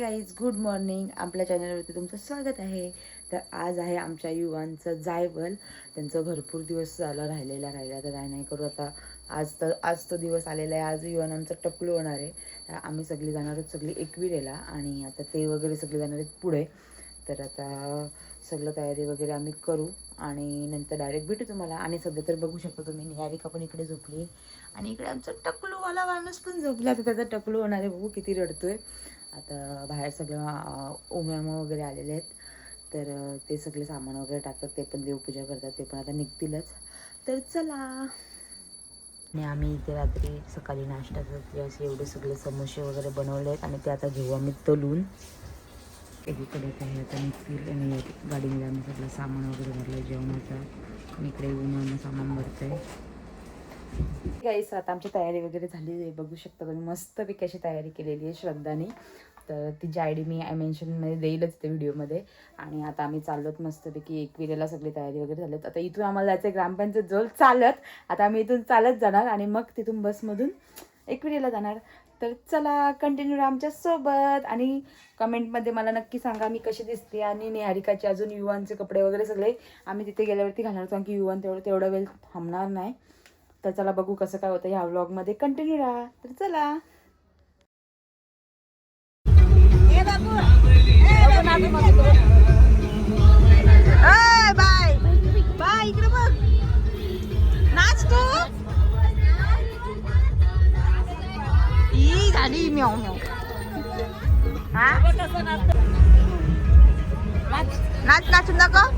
Guys good morning. आपल्या चॅनलवरती तुमचं स्वागत आहे. तर आज आहे आमच्या युवांचं जायवल. त्यांचं भरपूर दिवस झाला राहिला तर काय नाही करू आता. आज तो दिवस आलेला आहे. आज युवान आमचं टपलं होणार आहे. आम्ही सगळी जाणार आहोत, सगळी एकविरेला. आणि आता ते वगैरे सगळे जाणार आहेत पुढे. तर आता सगळं तयारी वगैरे आम्ही करू आणि नंतर डायरेक्ट भेटू तुम्हाला. आणि सध्या तर बघू शकता तुम्ही, निहारिका पण इकडे झोपली आणि इकडे आमचा टकलूवाला माणूस पण झोपला. तर त्याचा टकलू होणार आहे. बघू किती रडतोय. आता बाहेर सगळं ओम्यामा वगैरे आलेले आहेत. तर ते सगळे सामान वगैरे टाकतात, ते पण देवपूजा करतात, ते पण आता निघतीलच. तर चला. आणि आम्ही इथे रात्री सकाळी नाश्त्यासाठी असे एवढे सगळे समोसे वगैरे बनवले आहेत आणि ते आता घेऊ आम्ही तलून. एकीकडे काही आता निघतील आणि गाडीमध्ये आम्ही सगळं सामान वगैरे भरलं जेवणाचं. आणि इकडे येऊन सामान भरतं आहे. गाईस आता आमची तयारी वगैरे झाली आहे. बघू शकता तुम्ही, मस्तपैकी अशी तयारी केलेली आहे श्रद्धाने. तर तिची आय डी मी मेन्शनमध्ये देईलच त्या व्हिडिओमध्ये. आणि आता आम्ही चाललोत मस्तपैकी एकविरेला. सगळी तयारी वगैरे झालीत. आता इथून आम्हाला जायचं आहे ग्रामपंचायत जवळ चालत. आता आम्ही इथून चालत जाणार आणि मग तिथून बसमधून एकविरेला जाणार. तर चला, कंटिन्यू राहा आमच्यासोबत. आणि कमेंटमध्ये मला नक्की सांगा मी कशी दिसते. आणि निहारिकाचे अजून युवांचे कपडे वगैरे सगळे आम्ही तिथे गेल्यावरती घालणार, कारण की युवान तेवढा वेळ थांबणार नाही. तर चला बघू कसं काय होतं ह्या व्लॉगमध्ये. कंटिन्यू राहा. तर चला. Bye bye. इकडे बघ, नाच तू. ही झाली म्याव म्याव. नाच नाचून दाखव.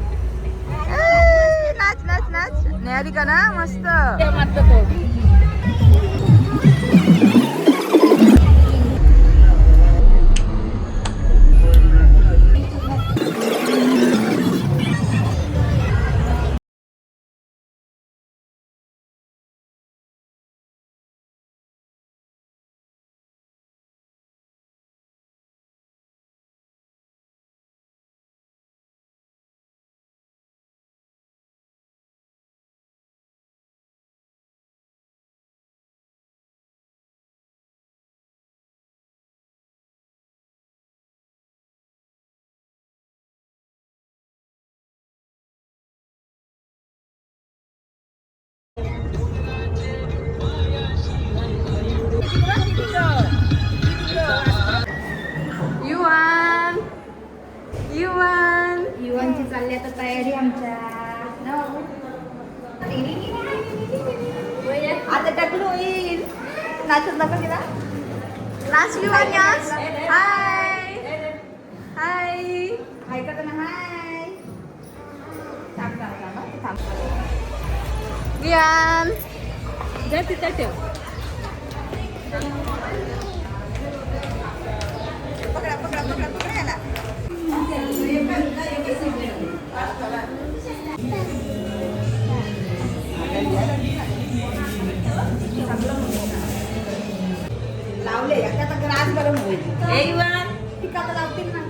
नाच नाच नाच. निहारिका ना मस्त. युवांची चालली आता तयारी आमच्या. आता टाकलो होईल. नाचत नका गेला. नाच युवान नाच. हाय हाय हाय का ना. हाय वियान जा तिथं ठेव. पकडा पकडा पकडा पकडा याला. लावले आता ग्रास गरम होईल. टिकाला लावतील ना.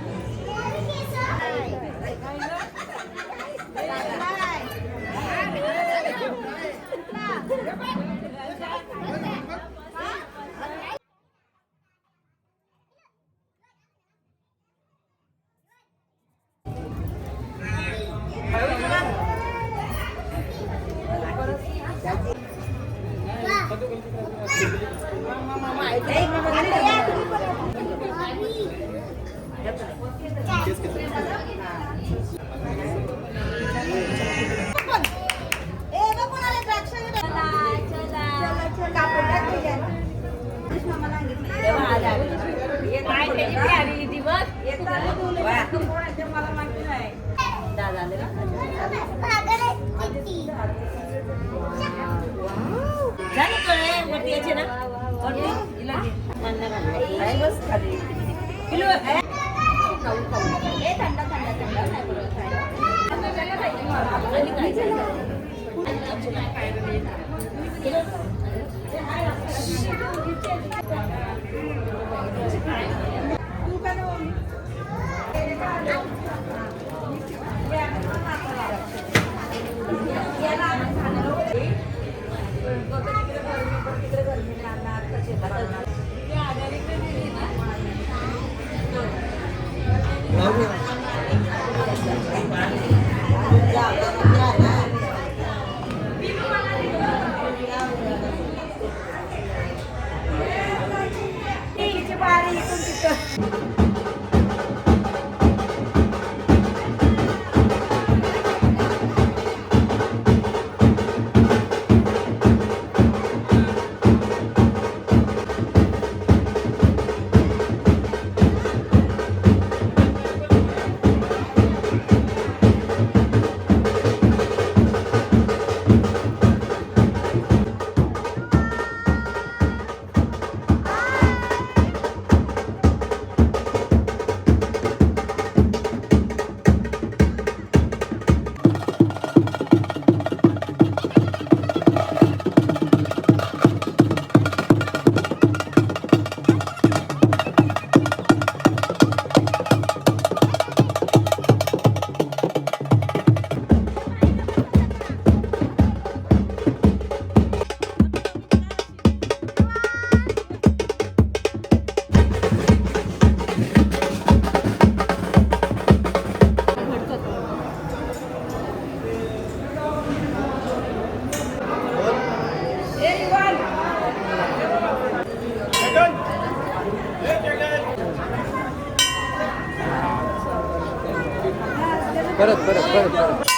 परत परत परत परत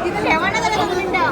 तिथे ठेवा ना जरा 2 मिनिटं.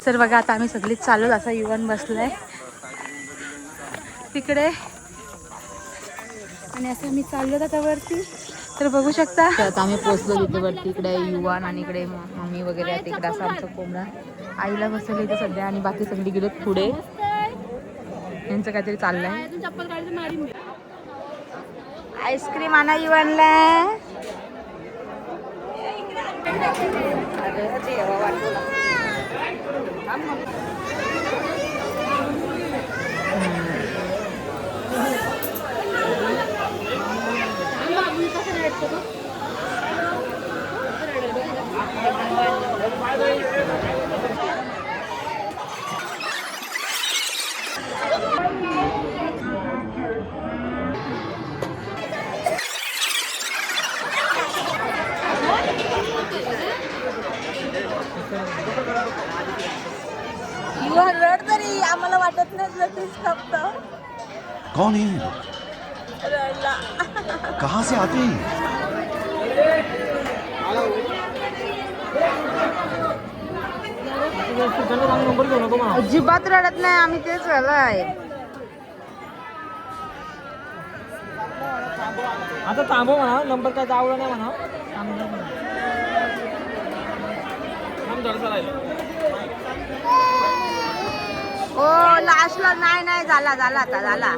तर बघा आता आम्ही सगळीच चालू असा युवन बसलाय तिकडे आणि असं मी चाललो आता वरती तर बघू शकता. आता आम्ही पोहोचलो तिथे वरती. इकडे युवन आणि इकडे मम्मी वगैरे आहे. तिकडे असं आमचं कोंबडा आईला बसवलं इथे सध्या आणि बाकी सगळी गेले पुढे. यांचं काहीतरी चाललंय. आईस्क्रीम आणा युवनला. युवा रड तरी आम्हाला वाटत नाही तीच फक्त कौन है रडला. कहाँ से आते हैं अजिबात रडत नाही आम्ही तेच झालंय. आता थांबव म्हणा नंबर काय आवडला नाही म्हणा ओ लास्टला नाही झाला आता झाला.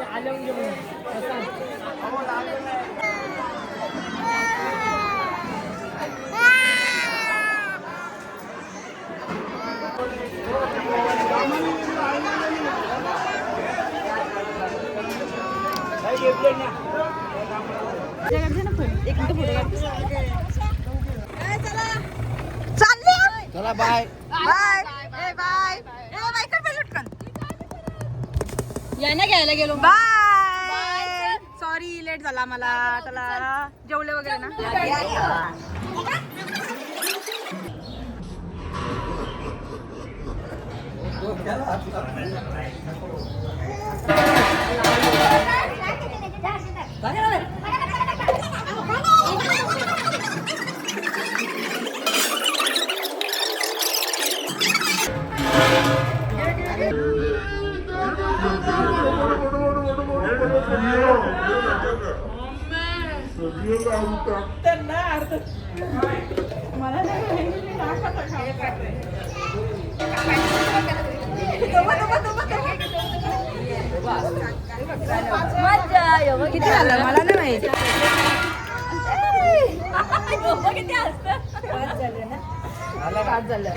चला बाय बाय बाय यांना घ्यायला गेलो. बाय सॉरी लेट झाला मला. चला जेवले वगैरे ना. किती झालं मला नाही माहित. किती असतं 5 झालं.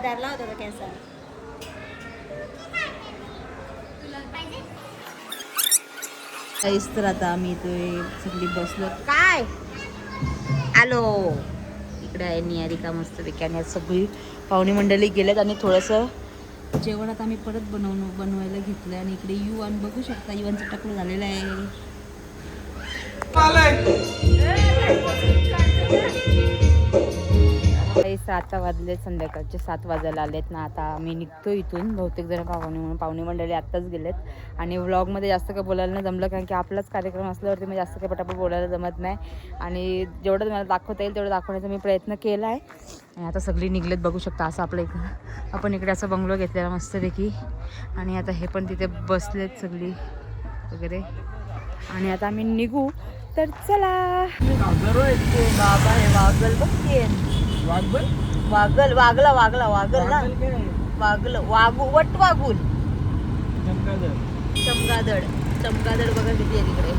धरला होता तो कॅन्सर. तर आता आम्ही इथे सगळी बसलो. काय आलो इकडे आहे निहारिका मस्तपैकी आणि सगळी पाहुणी मंडळी गेलेत आणि थोडंसं जेवण आता आम्ही परत बनवायला घेतलं आणि इकडे युवान बघू शकता. युवानचं टकलं झालेलं आहे. सात वाजले संध्याकाळचे 7 वाजायला आलेत ना. आता आम्ही निघतो इथून. बहुतेक जण पाहुणे मंडळी आत्ताच गेलेत आणि व्लॉगमध्ये जास्त काही बोलायला नाही जमलं कारण की आपलाच कार्यक्रम असल्यावरती मी जास्त काही पटापट बोलायला जमत नाही आणि जेवढं तुम्हाला दाखवता येईल तेवढं दाखवण्याचा मी प्रयत्न केला आहे. आणि आता सगळी निघलेत बघू शकता. असं आपण इकडे असं बंगलो घेतलेला मस्तपैकी आणि आता हे पण तिथे बसलेत सगळी वगैरे आणि आता आम्ही निघू. तर चला. बाबा हे वागल बघ. वागल वागला वागला वागल ना वागलं वट वागून चमगादड बघा किती आहे तिकडे.